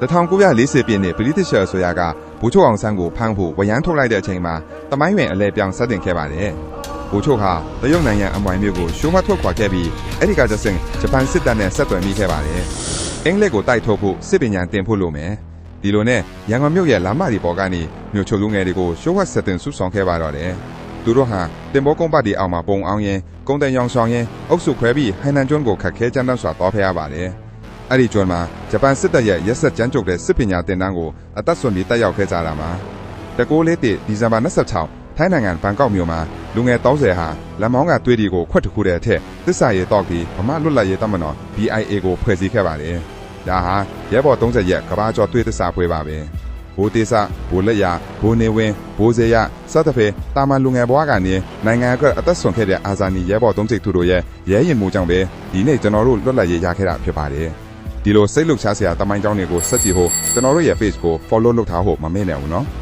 တထောင်940ပြည့်နှစ်ဗြိတိရှယ်ဆိုရာကဗိုလ်ချုပ်အောင်ဆန်းကိုဖမ်းဖို့ဝရမ်းထုတ်လိုက်တဲ့အချိန်မှာတမိုင်းဝင်အလဲပြောင်းစတင်ခဲ့ပါတယ်။ဗိုလ်ချုပ်ဟာတရုတ်နိုင်ငံအမွိုင်မြို့ကိုရှိုးမထုတ်ခွာခဲ့ပြီးအဲ့ဒီကတဆင့်ဂျပန်စစ်တပ်နဲ့ဆက်သွယ်မိခဲ့ပါတယ်။အင်္ဂလိပ်ကိုတိုက်ထုတ်ဖို့စစ်ပညာသင်ဖို့လိုမယ်။ဒီလိုနဲ့ရန်ကုန်မြို့ရဲ့လမ်းမကြီးပေါ်ကနေမြို့ချုပ်လူငယ်တွေကိုရှိုးဝှက်ဆက်တင်စုဆောင်ခဲ့ပါတော့တယ်။သူတို့ဟာတင်ဘောကုန်းပတ်တီအောင်မှာပုံအောင်ရင်ကုန်းတန်ရောင်ဆောင်ရင်အုပ်စုခွဲပြီးဟိုင်နန်ကျွန်းကိုခတ်ခဲကျန်းတန်းစွာတောဖျားပါတယ်။အဲ့ဒီကျွန်းမှာဂျပန်စစ်တပ်ရဲ့ရက်ဆက်ကြမ်းကြုတ်တဲ့စစ်ပညာသင်တန်းကိုအသက်ဆွန်ပြီးတက်ရောက်ခဲ့ကြတာမှာ1941ဒီဇင်ဘာ26ထိုင်းနိုင်ငံဘန်ကောက်မြို့မှာလူငယ်30ဟာလက်မောင်းကသွေးတွေကိုခွက်တစ်ခုတည်းအထက်သစ္စာရေးတော့ပြီးဗမာလွတ်လပ်ရေးတပ်မတော် BIA ကိုဖွဲ့စည်းခဲ့ပါတယ်။ဒါဟာရဲဘော်30ရက်ကဘာကျော်သွေးသစ္စာဖွဲပါပဲ။ဘိုးတေးစဘိုးလက်ရဘိုးနေဝင်းဘိုးစေရစသဖြင့်တာမန်လူငယ်ဘဝကနေနိုင်ငံအတွက်အသက်ဆွန်ခဲ့တဲ့အာဇာနည်ရဲဘော်30သူတို့ရဲ့ရဲရင်မှုကြောင့်ပဲဒီနေ့ကျွန်တော်တို့လွတ်လပ်ရေးရခဲ့တာဖြစ်ပါတယ်။ဒီလိုစိတ်လှုပ်ရှားစရာတမိုင်းကြောင်းတွေကိုစက်ကြည့်ဖို့ကျွန်တော်တို့ရဲ့ page ကို follow လုပ်ထားဖို့မမေ့နဲ့ဘူးနော်။